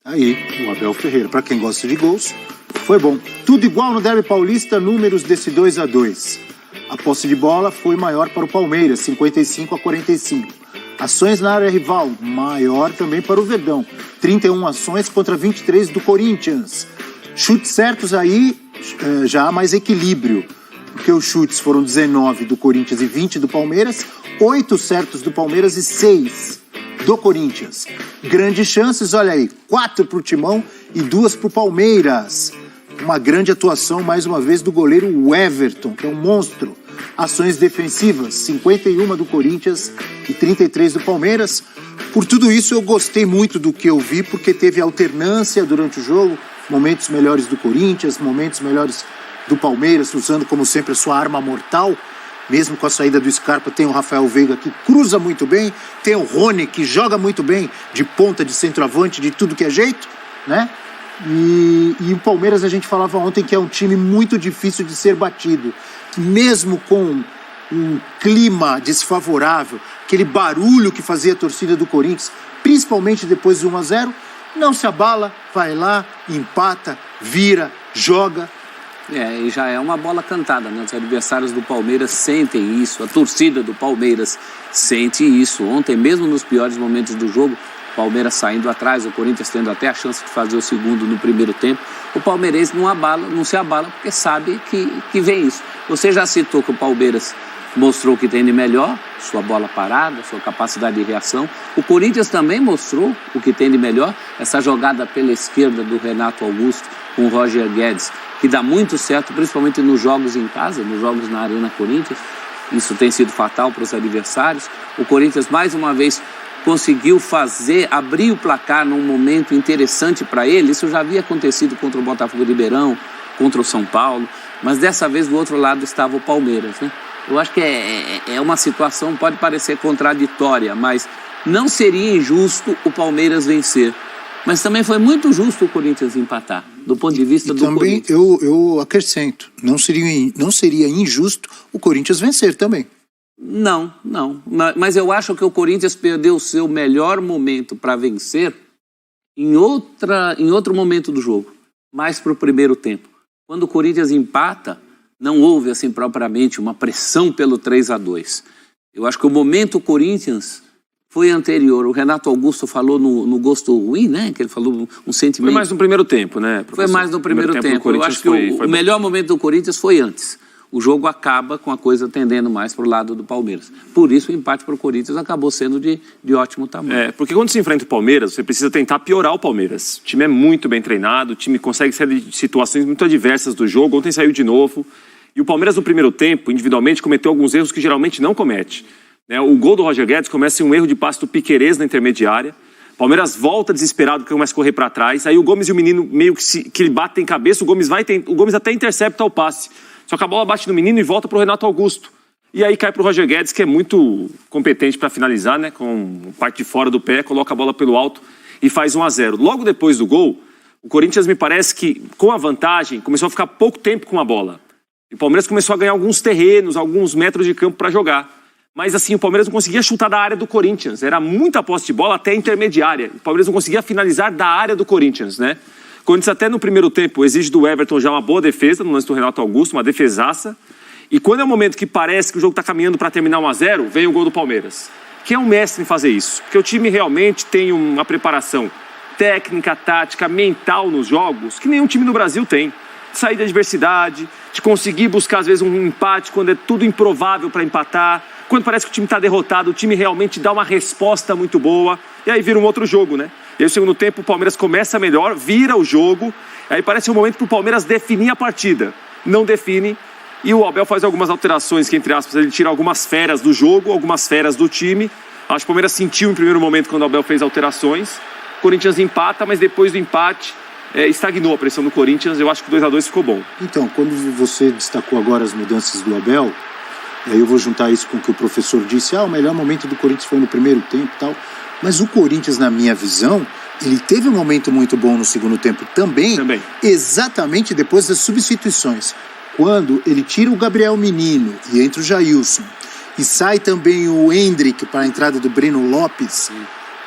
Aí, o Abel Ferreira, para quem gosta de gols, foi bom. Tudo igual no Derby Paulista, números desse 2-2. A posse de bola foi maior para o Palmeiras, 55-45. Ações na área rival, maior também para o Verdão. 31 ações contra 23 do Corinthians. Chutes certos aí, já há mais equilíbrio. Porque os chutes foram 19 do Corinthians e 20 do Palmeiras. 8 certos do Palmeiras e 6 do Corinthians. Grandes chances, olha aí, 4 para o Timão e 2 para o Palmeiras. Uma grande atuação, mais uma vez, do goleiro Everton, que é um monstro. Ações defensivas, 51 do Corinthians e 33 do Palmeiras. Por tudo isso, eu gostei muito do que eu vi, porque teve alternância durante o jogo. Momentos melhores do Corinthians, momentos melhores do Palmeiras, usando, como sempre, a sua arma mortal. Mesmo com a saída do Scarpa, tem o Rafael Veiga, que cruza muito bem. Tem o Rony, que joga muito bem, de ponta, de centroavante, de tudo que é jeito, né? E o Palmeiras, a gente falava ontem que é um time muito difícil de ser batido. Mesmo com um clima desfavorável, aquele barulho que fazia a torcida do Corinthians, principalmente depois do 1-0, não se abala, vai lá, empata, vira, joga. E já é uma bola cantada, né? Os adversários do Palmeiras sentem isso, a torcida do Palmeiras sente isso. Ontem, mesmo nos piores momentos do jogo, o Palmeiras saindo atrás, o Corinthians tendo até a chance de fazer o segundo no primeiro tempo, o palmeirense não se abala porque sabe que vem isso. Você já citou que o Palmeiras mostrou o que tem de melhor, sua bola parada, sua capacidade de reação. O Corinthians também mostrou o que tem de melhor, essa jogada pela esquerda do Renato Augusto com o Roger Guedes, que dá muito certo, principalmente nos jogos em casa, nos jogos na Arena Corinthians. Isso tem sido fatal para os adversários. O Corinthians, mais uma vez, conseguiu abrir o placar num momento interessante para ele. Isso já havia acontecido contra o Botafogo de Ribeirão, contra o São Paulo, mas dessa vez do outro lado estava o Palmeiras, né? Eu acho que é uma situação, pode parecer contraditória, mas não seria injusto o Palmeiras vencer. Mas também foi muito justo o Corinthians empatar, do ponto de vista do também Corinthians. Eu acrescento, não seria injusto o Corinthians vencer também. Não. Mas eu acho que o Corinthians perdeu o seu melhor momento para vencer em outro momento do jogo, mais para o primeiro tempo. Quando o Corinthians empata, não houve assim propriamente uma pressão pelo 3-2. Eu acho que o momento Corinthians foi anterior. O Renato Augusto falou no gosto ruim, né? Que ele falou um sentimento... Foi mais no primeiro tempo, né, professor? Foi mais no primeiro tempo. Eu acho que o melhor momento do Corinthians foi antes. O jogo acaba com a coisa tendendo mais para o lado do Palmeiras. Por isso, o empate para o Corinthians acabou sendo de ótimo tamanho. Porque quando se enfrenta o Palmeiras, você precisa tentar piorar o Palmeiras. O time é muito bem treinado, o time consegue sair de situações muito adversas do jogo. Ontem saiu de novo. E o Palmeiras, no primeiro tempo, individualmente, cometeu alguns erros que geralmente não comete. O gol do Roger Guedes começa em um erro de passe do Piquerez na intermediária. O Palmeiras volta desesperado porque começa a correr para trás. Aí o Gomes e o menino meio que batem cabeça, o Gomes até intercepta o passe. Só que a bola bate no menino e volta para o Renato Augusto. E aí cai para o Roger Guedes, que é muito competente para finalizar, né? Com parte de fora do pé, coloca a bola pelo alto e faz 1-0. Logo depois do gol, o Corinthians me parece que, com a vantagem, começou a ficar pouco tempo com a bola. E o Palmeiras começou a ganhar alguns terrenos, alguns metros de campo para jogar. Mas assim, o Palmeiras não conseguia chutar da área do Corinthians. Era muita posse de bola até intermediária. O Palmeiras não conseguia finalizar da área do Corinthians, né? O Corinthians até no primeiro tempo exige do Everton já uma boa defesa, no lance do Renato Augusto, uma defesaça. E quando é o momento que parece que o jogo está caminhando para terminar 1-0, vem o gol do Palmeiras. Quem é um mestre em fazer isso? Porque o time realmente tem uma preparação técnica, tática, mental nos jogos que nenhum time no Brasil tem. De sair da adversidade, de conseguir buscar às vezes um empate quando é tudo improvável para empatar. Quando parece que o time está derrotado, o time realmente dá uma resposta muito boa. E aí vira um outro jogo, né? E aí no segundo tempo o Palmeiras começa melhor, vira o jogo. Aí parece um momento para o Palmeiras definir a partida. Não define. E o Abel faz algumas alterações que, entre aspas, ele tira algumas feras do jogo, algumas feras do time. Acho que o Palmeiras sentiu em primeiro momento quando o Abel fez alterações. O Corinthians empata, mas depois do empate estagnou a pressão do Corinthians. Eu acho que o 2-2 ficou bom. Então, quando você destacou agora as mudanças do Abel, aí eu vou juntar isso com o que o professor disse. O melhor momento do Corinthians foi no primeiro tempo e tal. Mas o Corinthians, na minha visão, ele teve um momento muito bom no segundo tempo também. Exatamente depois das substituições. Quando ele tira o Gabriel Menino e entra o Jailson, e sai também o Hendrick para a entrada do Breno Lopes,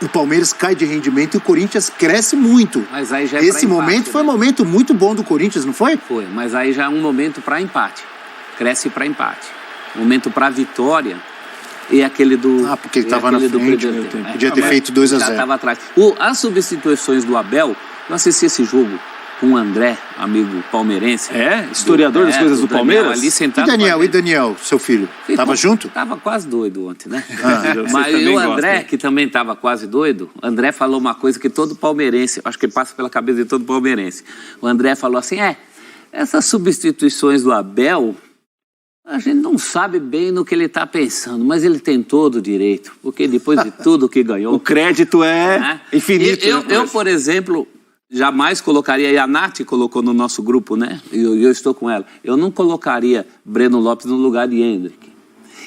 o Palmeiras cai de rendimento e o Corinthians cresce muito. Mas aí já é Esse pra momento empate, foi um né? momento muito bom do Corinthians, não foi? Foi, mas aí já é um momento para empate. Cresce para empate. Momento para vitória e aquele do... Ah, porque ele e estava na aquele do frente, primeiro né? tempo. Podia ter mas feito 2 a 0. Já estava atrás. As substituições do Abel, eu assisti esse jogo com o André, amigo palmeirense. Historiador das coisas do Daniel, Palmeiras. ali E sentado Daniel, seu filho? Tava junto? Tava quase doido ontem, né? Você Mas também o gosta, André, né? que também estava quase doido, o André falou uma coisa que todo palmeirense, acho que passa pela cabeça de todo palmeirense. O André falou assim, essas substituições do Abel, a gente não sabe bem no que ele está pensando, mas ele tem todo o direito, porque depois de tudo que ganhou... O crédito é né? infinito. Eu, por exemplo, jamais colocaria, e a Nath colocou no nosso grupo, né? E eu estou com ela. Eu não colocaria Breno Lopes no lugar de Hendrick.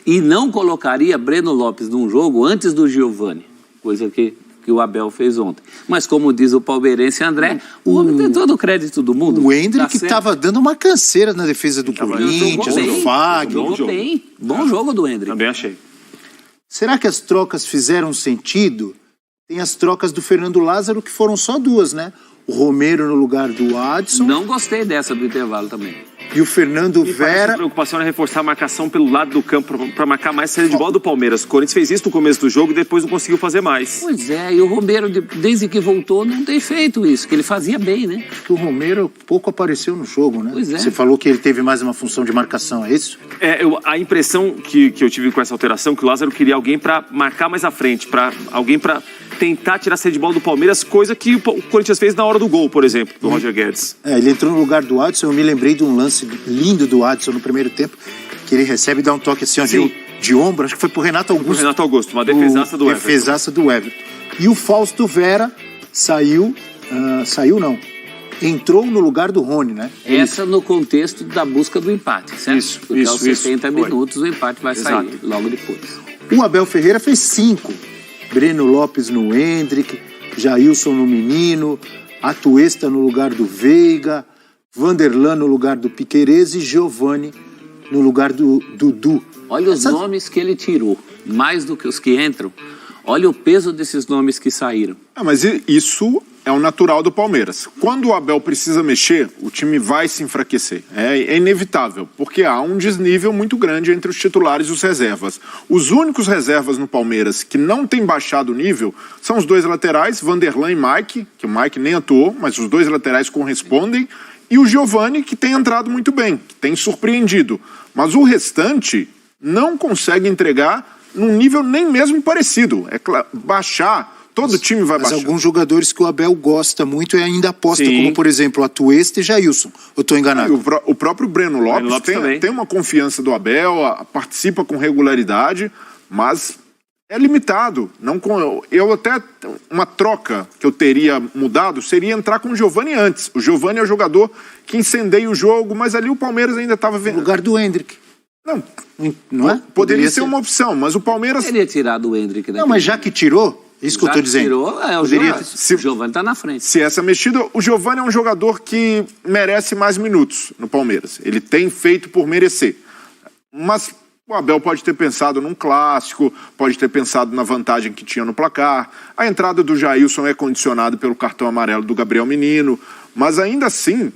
E não colocaria Breno Lopes num jogo antes do Giovani, coisa que o Abel fez ontem. Mas como diz o palmeirense André, o homem tem todo o crédito do mundo. O Hendrick Tá certo. estava dando uma canseira na defesa do Corinthians, Jogou bem, do Fagner. jogou jogo. bem. Bom jogo do Hendrick. Também achei. Será que as trocas fizeram sentido? Tem as trocas do Fernando Lázaro, que foram só 2, né? O Romero no lugar do Adson Não gostei dessa do intervalo também. e o Fernando Me parece que a Vera. preocupação era reforçar a marcação pelo lado do campo para marcar mais saída de bola do Palmeiras. O Corinthians fez isso no começo do jogo e depois não conseguiu fazer mais. Pois é, e o Romero, desde que voltou, não tem feito isso, que ele fazia bem, né? O Romero pouco apareceu no jogo, né? Pois é. Você falou que ele teve mais uma função de marcação, é isso? A impressão que eu tive com essa alteração, que o Lázaro queria alguém para marcar mais à frente, alguém para tentar tirar a saída de bola do Palmeiras, coisa que o Corinthians fez na hora do gol, por exemplo, do Roger Guedes. Ele entrou no lugar do Adson. Eu me lembrei de um lance lindo do Adson no primeiro tempo, que ele recebe e dá um toque assim, ó, de ombro, acho que foi pro Renato O Augusto. Renato Augusto, uma defesaça do Everton. Defesaça do Everton. E o Fausto Vera saiu não, entrou no lugar do Rony, né? Essa no contexto da busca do empate, certo? Isso, Porque isso, aos 60 isso, foi. minutos o empate vai Exato. sair, logo depois. O Abel Ferreira fez 5. Breno Lopes no Hendrick, Jailson no Menino, Atuesta no lugar do Veiga, Vanderlan no lugar do Piquerez e Giovani no lugar do Dudu. Olha os nomes que ele tirou, mais do que os que entram. Olha o peso desses nomes que saíram. Mas isso é o natural do Palmeiras. Quando o Abel precisa mexer, o time vai se enfraquecer. É inevitável, porque há um desnível muito grande entre os titulares e os reservas. Os únicos reservas no Palmeiras que não têm baixado o nível são os 2 laterais, Vanderlan e Mike, que o Mike nem atuou, mas os 2 laterais correspondem, e o Giovani, que tem entrado muito bem, que tem surpreendido. Mas o restante não consegue entregar num nível nem mesmo parecido. É claro, baixar, todo time vai Mas baixar. alguns jogadores que o Abel gosta muito e ainda aposta, Sim. como por exemplo Atuesta e Jailson. Eu estou E enganado? o próprio Breno Lopes, Lopes também. tem uma confiança do Abel, participa com regularidade, mas é limitado. Eu até, uma troca que eu teria mudado seria entrar com o Giovani antes. O Giovani é o jogador que incendeia o jogo, mas ali o Palmeiras ainda estava No vendo. lugar do Hendrick, Não, não é? poderia ser uma opção, mas o Palmeiras... Teria tirado o Hendrick daqui. Não, mas já que tirou, isso que eu Já estou dizendo. tirou, o Poderia Giovani. se- O Giovani está na frente. Se essa mexida, o Giovani é um jogador que merece mais minutos no Palmeiras. Ele tem feito por merecer. Mas o Abel pode ter pensado num clássico, pode ter pensado na vantagem que tinha no placar. A entrada do Jailson é condicionada pelo cartão amarelo do Gabriel Menino. Mas ainda assim,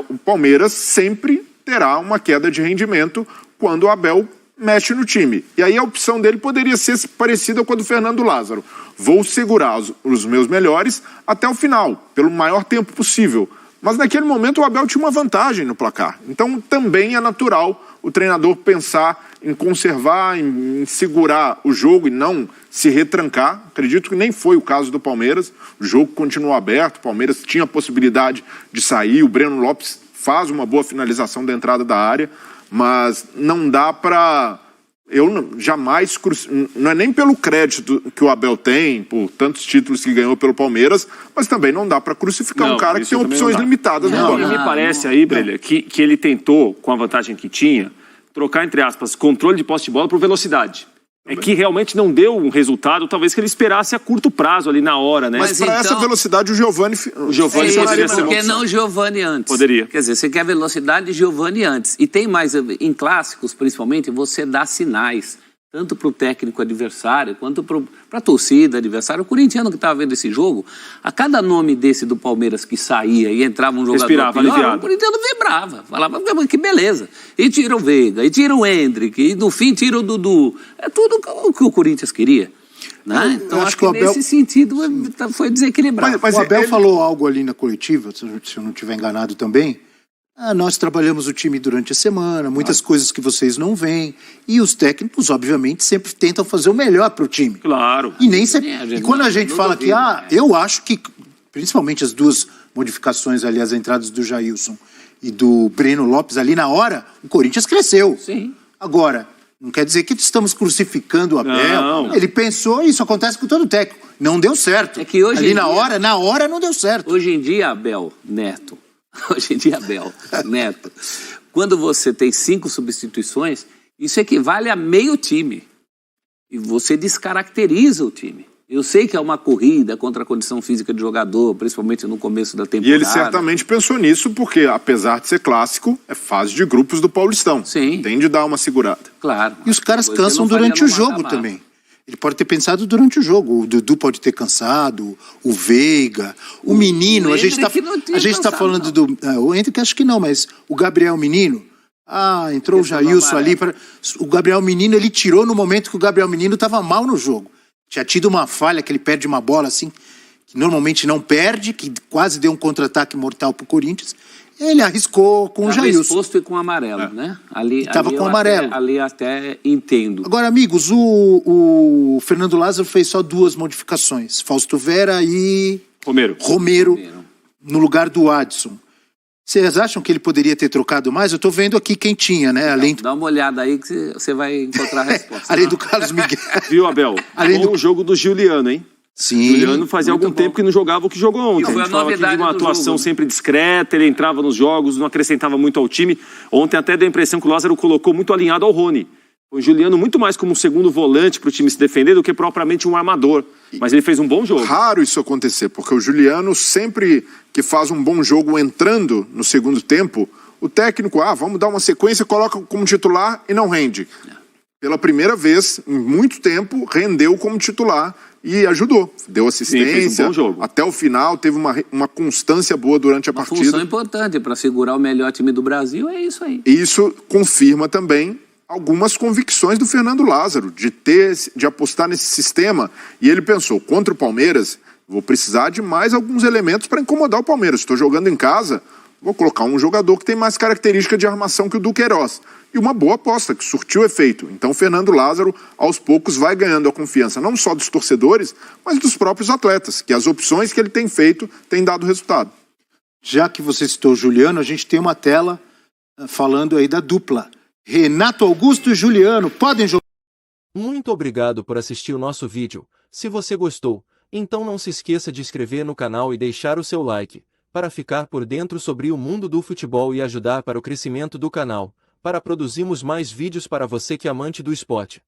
o Palmeiras sempre terá uma queda de rendimento quando o Abel mexe no time. E aí a opção dele poderia ser parecida com a do Fernando Lázaro. Vou segurar os meus melhores até o final, pelo maior tempo possível. Mas naquele momento o Abel tinha uma vantagem no placar. Então também é natural o treinador pensar em conservar, em segurar o jogo e não se retrancar. Acredito que nem foi o caso do Palmeiras. O jogo continuou aberto, o Palmeiras tinha a possibilidade de sair, o Breno Lopes faz uma boa finalização da entrada da área, mas não dá para... jamais... Não é nem pelo crédito que o Abel tem, por tantos títulos que ganhou pelo Palmeiras, mas também não dá para crucificar um cara que tem opções limitadas no E banco. me parece aí, Brelha, que ele tentou, com a vantagem que tinha, trocar, entre aspas, controle de posse de bola por velocidade. É que realmente não deu um resultado, talvez que ele esperasse a curto prazo ali na hora, né? Mas para então- essa velocidade o Giovani É poderia isso, ser uma porque opção. não Giovani antes. Poderia. Quer dizer, você quer velocidade, Giovani antes. E tem mais, em clássicos principalmente, você dá sinais. tanto para o técnico adversário, quanto para a torcida adversária. O corintiano que estava vendo esse jogo, a cada nome desse do Palmeiras que saía e entrava um jogador Respirava, pior, aliviado. o corintiano vibrava, falava que beleza. E tira o Veiga, e tira o Hendrick, e no fim tira o Dudu. É tudo o que o Corinthians queria. Né? Então acho que nesse sentido foi desequilibrado. O Abel falou algo ali na coletiva, se eu não estiver enganado também. Nós trabalhamos o time durante a semana, muitas coisas que vocês não veem. E os técnicos, obviamente, sempre tentam fazer o melhor para o time. Claro. E nem sempre. E quando a gente fala que, eu acho que, principalmente as duas modificações ali, as entradas do Jailson e do Breno Lopes ali na hora, o Corinthians cresceu. Sim. Agora, não quer dizer que estamos crucificando o Abel. Não. Ele pensou, isso acontece com todo técnico. Não deu certo. É que hoje ali em na dia- hora não deu certo. Hoje em dia, Abel Neto, quando você tem 5 substituições, isso equivale a meio time. E você descaracteriza o time. Eu sei que é uma corrida contra a condição física do jogador, principalmente no começo da temporada. E ele certamente pensou nisso porque, apesar de ser clássico, é fase de grupos do Paulistão. Sim. Tem de dar uma segurada. Claro. E os caras Depois cansam ele não durante faria o no jogo mata-mata. também. Ele pode ter pensado durante o jogo. O Dudu pode ter cansado, o Veiga, o Menino. o A gente Hendrick não tinha está cansado, falando não. do. O Hendrick acho que não, mas o Gabriel Menino. Entrou o Jailson ali. O Gabriel Menino, ele tirou no momento que o Gabriel Menino estava mal no jogo. Tinha tido uma falha que ele perde uma bola assim, que normalmente não perde, que quase deu um contra-ataque mortal pro Corinthians. Ele arriscou com o Estava Jailson. exposto e com amarelo, né? Ali Tava com eu amarelo. Ali até entendo. Agora, amigos, o Fernando Lázaro fez só 2 modificações. Fausto Vera e Romero. no lugar do Adson. Vocês acham que ele poderia ter trocado mais? Eu tô vendo aqui quem tinha, né? Além do, Dá uma olhada aí que você vai encontrar a resposta. além do Carlos Miguel. Viu, Abel? Além Bom do- jogo do Giuliano, hein? Sim. Juliano fazia muito algum bom. tempo que não jogava o que jogou ontem. E foi A a gente falava aqui de novidade uma do atuação jogo, né? sempre discreta, ele entrava nos jogos, não acrescentava muito ao time. Ontem até deu a impressão que o Lázaro colocou muito alinhado ao Rony. O Juliano muito mais como um segundo volante para o time se defender do que propriamente um armador. Mas ele fez um bom jogo. Raro isso acontecer, porque o Juliano, sempre que faz um bom jogo entrando no segundo tempo, o técnico, vamos dar uma sequência, coloca como titular e não rende. Pela primeira vez, em muito tempo, rendeu como titular e ajudou. Deu assistência. fez um bom jogo. Até o final, teve uma constância boa durante a Uma partida. função importante para segurar o melhor time do Brasil, é isso aí. E isso confirma também algumas convicções do Fernando Lázaro, de apostar nesse sistema. E ele pensou, contra o Palmeiras, vou precisar de mais alguns elementos para incomodar o Palmeiras. Estou jogando em casa, vou colocar um jogador que tem mais característica de armação que o Duqueiroz. E uma boa aposta, que surtiu efeito. Então o Fernando Lázaro, aos poucos, vai ganhando a confiança, não só dos torcedores, mas dos próprios atletas, que as opções que ele tem feito têm dado resultado. Já que você citou o Juliano, a gente tem uma tela falando aí da dupla. Renato Augusto e Juliano podem jogar. Muito obrigado por assistir o nosso vídeo. Se você gostou, então não se esqueça de inscrever no canal e deixar o seu like, para ficar por dentro sobre o mundo do futebol e ajudar para o crescimento do canal, para produzirmos mais vídeos para você que é amante do esporte.